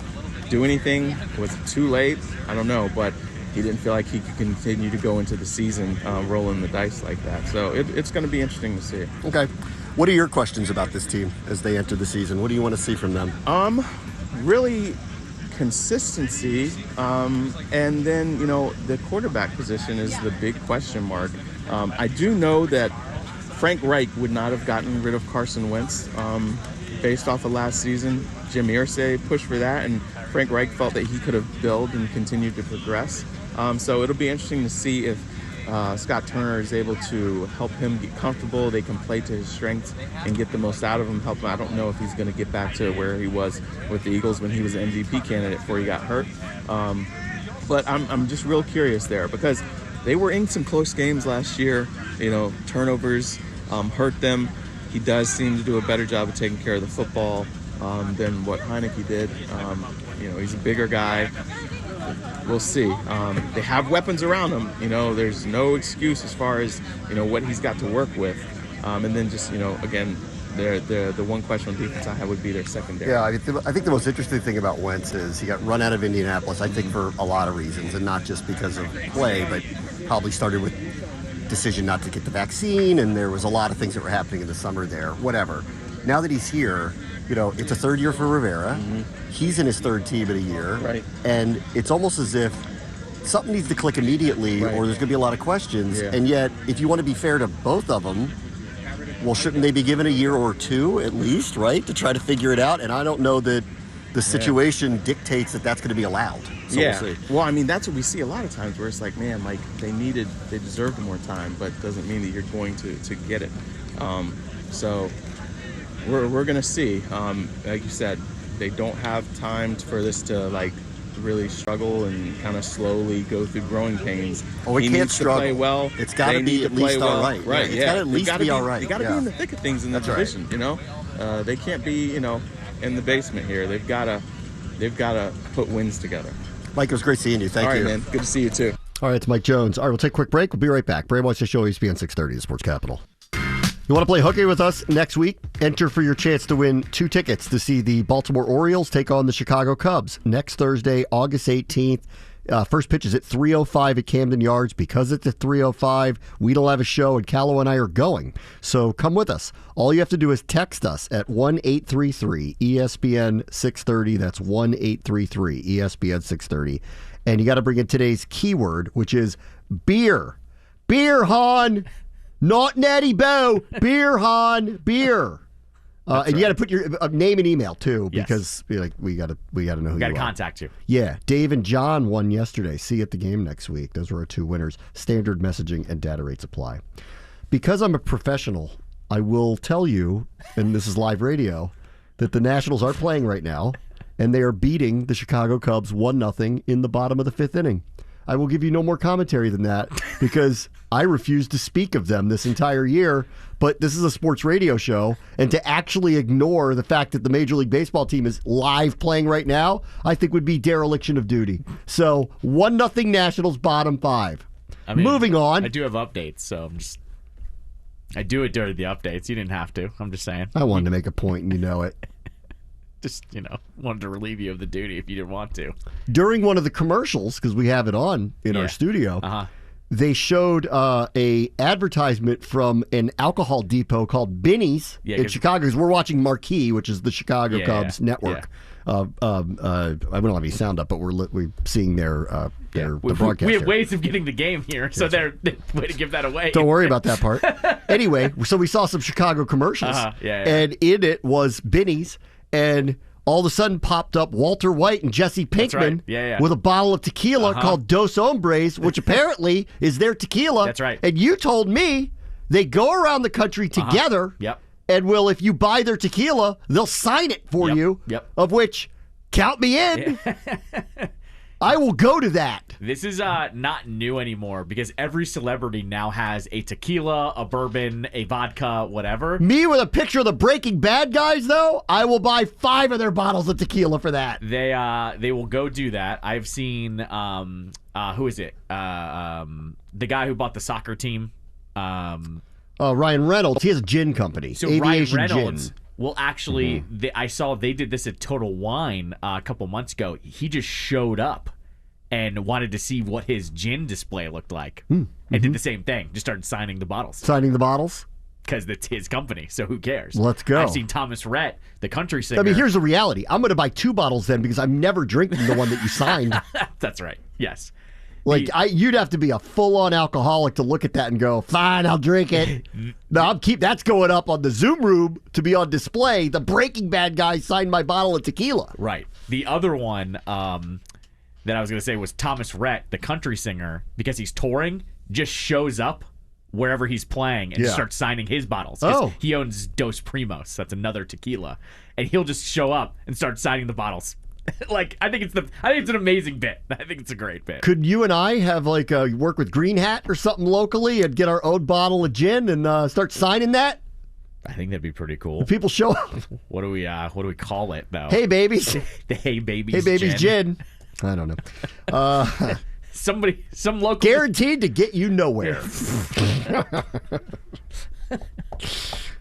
do anything? Was it too late? I don't know, but he didn't feel like he could continue to go into the season rolling the dice like that. So it's going to be interesting to see. Okay. What are your questions about this team as they enter the season? What do you want to see from them? Really consistency, and then the quarterback position is the big question mark. I do know that Frank Reich would not have gotten rid of Carson Wentz based off of last season. Jim Irsay pushed for that, and Frank Reich felt that he could have built and continued to progress. So it'll be interesting to see if Scott Turner is able to help him get comfortable. They can play to his strengths and get the most out of him, help him. I don't know if he's going to get back to where he was with the Eagles when he was an MVP candidate before he got hurt. But I'm just real curious there, because they were in some close games last year. Turnovers hurt them. He does seem to do a better job of taking care of the football than what Heineke did. He's a bigger guy. We'll see. They have weapons around him. There's no excuse as far as, what he's got to work with. And then just, again, the one question on defense I have would be their secondary. Yeah, I think the most interesting thing about Wentz is he got run out of Indianapolis, I think, for a lot of reasons, and not just because of play, but probably started with decision not to get the vaccine, and there was a lot of things that were happening in the summer there, whatever. Now that he's here, it's a third year for Rivera. Mm-hmm. He's in his third team in a year. Right. And it's almost as if something needs to click immediately, right, or there's going to be a lot of questions. Yeah. And yet, if you want to be fair to both of them, well, shouldn't they be given a year or two at least, right, to try to figure it out? And I don't know that the situation dictates that that's going to be allowed. So yeah. we'll see. Well, I mean, that's what we see a lot of times where it's like, man, like they deserved more time, but doesn't mean that you're going to get it. So we're going to see. Like you said, they don't have time for this to like really struggle and kind of slowly go through growing pains. Oh, it he can't needs struggle. to play well. It's got to be at least all right. Right. Yeah, it's got to at least be all right. You got to be in the thick of things in the division. Right. They can't be in the basement here. They've got to put wins together. Mike, it was great seeing you. Thank you. All right, man. Good to see you too. All right, it's Mike Jones. All right, we'll take a quick break. We'll be right back. Bram Weinstein Show, ESPN 630, the Sports Capital. You want to play hooky with us next week? Enter for your chance to win 2 tickets to see the Baltimore Orioles take on the Chicago Cubs next Thursday, August 18th. First pitch is at 3:05 at Camden Yards. Because it's at 3:05, we don't have a show, and Callow and I are going. So come with us. All you have to do is text us at 1-833-ESPN 630. That's 1-833-ESPN 630. And you got to bring in today's keyword, which is beer. Beer, hon. Not Natty Bo. Beer, hon. Beer. And you got to put your name and email too, because we got to know who you are. Got to contact you. Yeah, Dave and John won yesterday. See you at the game next week. Those were our 2 winners. Standard messaging and data rates apply. Because I'm a professional, I will tell you, and this is live radio, that the Nationals are playing right now, and they are beating the Chicago Cubs 1-0 in the bottom of the 5th inning. I will give you no more commentary than that because I refuse to speak of them this entire year. But this is a sports radio show, and to actually ignore the fact that the Major League Baseball team is live playing right now, I think would be dereliction of duty. So 1-0 Nationals, bottom 5. I mean, moving on. I do have updates, so I do it during the updates. You didn't have to. I'm just saying. I wanted to make a point, and you know it. Just, wanted to relieve you of the duty if you didn't want to. During one of the commercials, because we have it on in our studio, they showed a advertisement from an alcohol depot called Binny's in Chicago. Because we're watching Marquee, which is the Chicago Cubs network. I don't have any sound up, but we're seeing their the broadcast. We have ways of getting the game here, so they're way to give that away. Don't worry about that part. Anyway, so we saw some Chicago commercials, and in it was Binny's. And all of a sudden popped up Walter White and Jesse Pinkman with a bottle of tequila called Dos Hombres, which apparently is their tequila. That's right. And you told me they go around the country together. Yep. And if you buy their tequila, they'll sign it for you. Yep. Of which, count me in. I will go to that. This is not new anymore because every celebrity now has a tequila, a bourbon, a vodka, whatever. Me with a picture of the Breaking Bad guys, though, I will buy 5 of their bottles of tequila for that. They will go do that. I've seen who is it? The guy who bought the soccer team. Ryan Reynolds. He has a gin company. So Aviation Ryan Reynolds. Gin. Well, actually, I saw they did this at Total Wine a couple months ago. He just showed up and wanted to see what his gin display looked like. And did the same thing. Just started signing the bottles. Signing the bottles? Because it's his company, so who cares? Let's go. I've seen Thomas Rhett, the country singer. I mean, here's the reality. I'm going to buy 2 bottles then because I'm never drinking the one that you signed. That's right. Yes. You'd have to be a full-on alcoholic to look at that and go, fine, I'll drink it. No, that's going up on the Zoom room to be on display. The Breaking Bad guy signed my bottle of tequila. Right. The other one that I was going to say was Thomas Rhett, the country singer, because he's touring, just shows up wherever he's playing and starts signing his bottles. He owns Dos Primos. That's another tequila. And he'll just show up and start signing the bottles. I think it's an amazing bit. I think it's a great bit. Could you and I have work with Green Hat or something locally and get our own bottle of gin and start signing that? I think that'd be pretty cool. If people show up. What do we call it though? Hey babies. The Hey Babies. Hey babies gin. I don't know. Some local guaranteed to get you nowhere.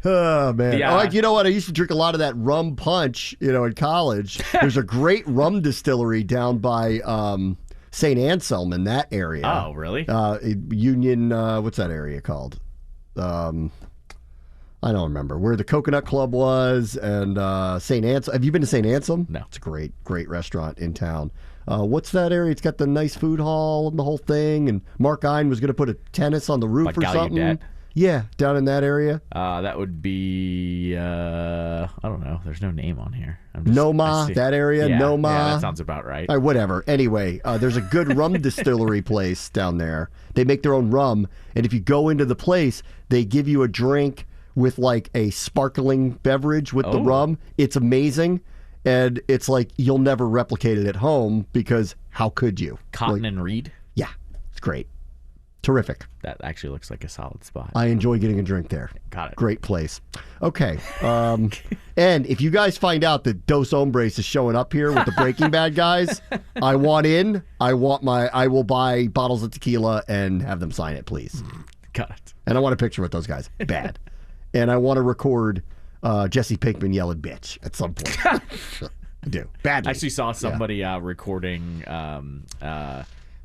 Oh, man. Yeah. You know what? I used to drink a lot of that rum punch, in college. There's a great rum distillery down by St. Anselm in that area. Oh, really? Union, what's that area called? I don't remember. Where the Coconut Club was and St. Anselm. Have you been to St. Anselm? No. It's a great, great restaurant in town. What's that area? It's got the nice food hall and the whole thing. And Mark Ein was going to put a tennis on the roof or something. Gallaudet? Yeah, down in that area. That would be, I don't know. There's no name on here. Noma, that area. Yeah, Noma. Yeah, that sounds about right. All right, whatever. Anyway, there's a good rum distillery place down there. They make their own rum. And if you go into the place, they give you a drink with like a sparkling beverage with the rum. It's amazing. And it's like you'll never replicate it at home because how could you? Cotton and Reed? Yeah, it's great. Terrific. That actually looks like a solid spot. I enjoy getting a drink there. Got it. Great place. Okay. And if you guys find out that Dos Hombres is showing up here with the Breaking Bad guys, I want in. I will buy bottles of tequila and have them sign it, please. Got it. And I want a picture with those guys. Bad. And I want to record Jesse Pinkman yelling bitch at some point. I do. Badly. I actually saw somebody recording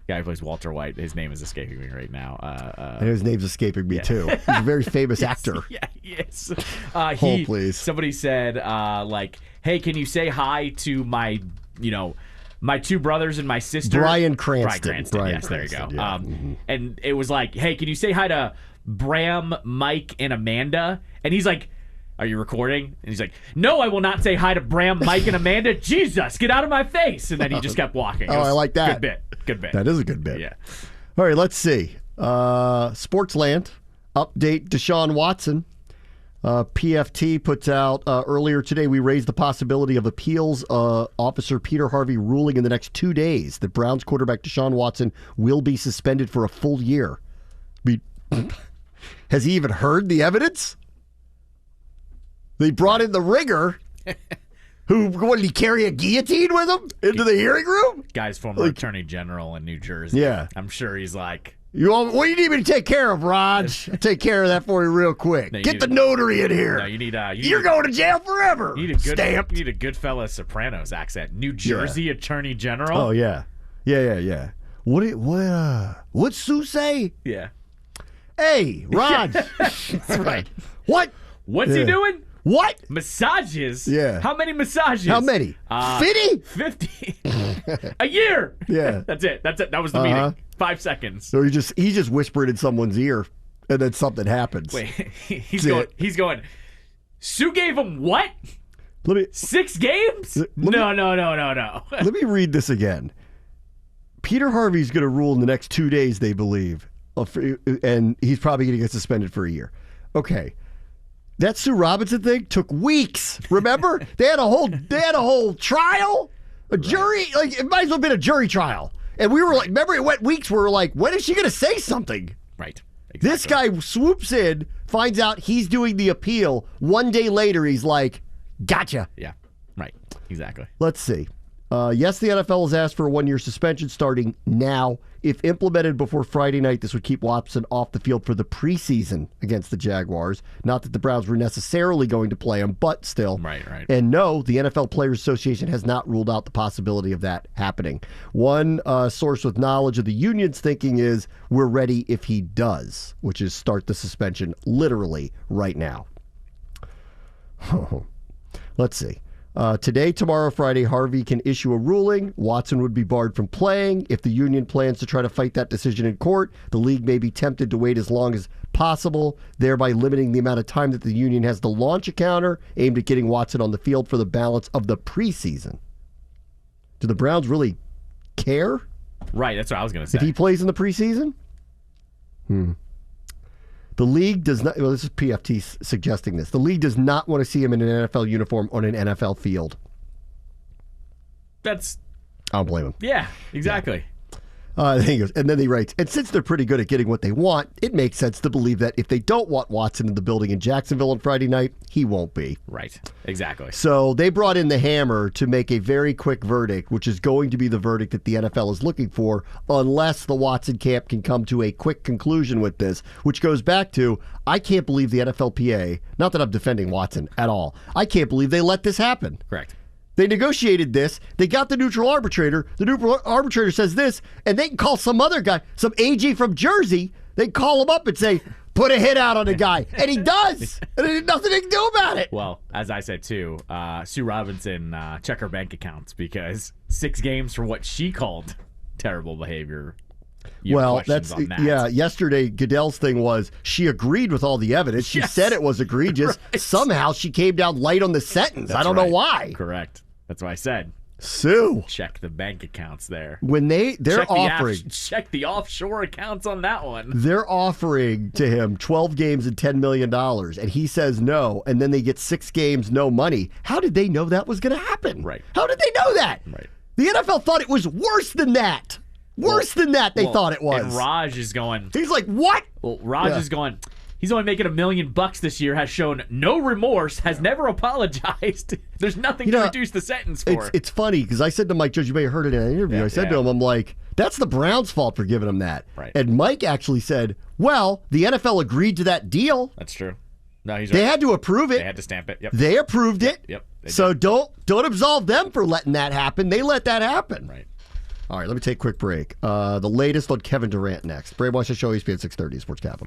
guy who plays Walter White. His name is escaping me right now. And his name's escaping me too. He's a very famous actor. Yeah, yes. Hold, please. Somebody said, hey, can you say hi to my two brothers and my sister? Brian Cranston. Yes, there you go. Yeah. And it was like, hey, can you say hi to Bram, Mike, and Amanda? And he's like, are you recording? And he's like, no, I will not say hi to Bram, Mike, and Amanda. Jesus, get out of my face. And then he just kept walking. I like that. Good bit. That is a good bit. Yeah. All right, let's see. Sportsland update Deshaun Watson. PFT puts out earlier today, we raised the possibility of appeals officer Peter Harvey ruling in the next 2 days that Browns quarterback Deshaun Watson will be suspended for a full year. Has he even heard the evidence? They brought in the ringer. What, did he carry a guillotine with him into the hearing room? Guy's former attorney general in New Jersey. Yeah. I'm sure he's like, what do you need me to take care of, Raj? I'll take care of that for you real quick. No, Get the notary in here. No, You're going to jail forever. You need a good Stamp. You need a Goodfellas Sopranos accent. New Jersey attorney general. Oh yeah. What's Sue say? Yeah. Hey, Raj. That's right. What's he doing? What? Massages? Yeah. How many massages? How many? 50? 50. A year. Yeah. That's it. That was the meeting. 5 seconds. So he just whispered in someone's ear, and then something happens. Wait, he's going. Sue gave him what? 6 games? No. Let me read this again. Peter Harvey's going to rule in the next 2 days, they believe, and he's probably going to get suspended for a year. Okay. That Sue Robinson thing took weeks. Remember? they had a whole trial, a jury. Like it might as well have been a jury trial. And we were like, remember, it went weeks. We were like, when is she going to say something? Right. Exactly. This guy swoops in, finds out he's doing the appeal. 1 day later, he's like, gotcha. Yeah. Right. Exactly. Let's see. Yes, the NFL has asked for a 1-year suspension starting now. If implemented before Friday night, this would keep Watson off the field for the preseason against the Jaguars. Not that the Browns were necessarily going to play him, but still. Right. And no, the NFL Players Association has not ruled out the possibility of that happening. One source with knowledge of the union's thinking is we're ready if he does, which is start the suspension literally right now. Let's see. Today, tomorrow, Friday, Harvey can issue a ruling. Watson would be barred from playing. If the union plans to try to fight that decision in court, the league may be tempted to wait as long as possible, thereby limiting the amount of time that the union has to launch a counter aimed at getting Watson on the field for the balance of the preseason. Do the Browns really care? Right, that's what I was going to say. If he plays in the preseason? The league does not, this is PFT suggesting this. The league does not want to see him in an NFL uniform on an NFL field. I don't blame him. Yeah, exactly. Then he goes, and then he writes, and since they're pretty good at getting what they want, it makes sense to believe that if they don't want Watson in the building in Jacksonville on Friday night, he won't be. Right. Exactly. So they brought in the hammer to make a very quick verdict, which is going to be the verdict that the NFL is looking for, unless the Watson camp can come to a quick conclusion with this, which goes back to, I can't believe the NFLPA, not that I'm defending Watson at all, I can't believe they let this happen. Correct. They negotiated this. They got the neutral arbitrator. The neutral arbitrator says this, and they can call some other guy, some AG from Jersey. They call him up and say, put a hit out on the guy. And he does. And there's nothing they can do about it. Well, as I said, too, Sue Robinson, check her bank accounts because 6 games for what she called terrible behavior. Well, yesterday Goodell's thing was she agreed with all the evidence. She said it was egregious. Right. Somehow she came down light on the sentence. I don't know why. Correct. That's what I said. Sue. Check the bank accounts there. When they're offering. Check the offshore accounts on that one. They're offering to him 12 games and $10 million, and he says no, and then they get 6 games, no money. How did they know that was going to happen? Right. How did they know that? Right. The NFL thought it was worse than that. Worse than that, they thought it was. And Raj is going. He's like, what? Well, Raj is going. He's only making $1 million this year. Has shown no remorse. Has never apologized. There's nothing to reduce the sentence for. It's funny because I said to Mike Judge, you may have heard it in an interview. I said to him, I'm like, that's the Browns' fault for giving him that. Right. And Mike actually said, well, the NFL agreed to that deal. That's true. No, he's right. They had to approve it. They had to stamp it. Yep. They approved it. Yep. So don't absolve them for letting that happen. They let that happen. Right. All right, let me take a quick break. The latest on Kevin Durant next. Bram Weinstein Show, ESPN 630, Sports Capital.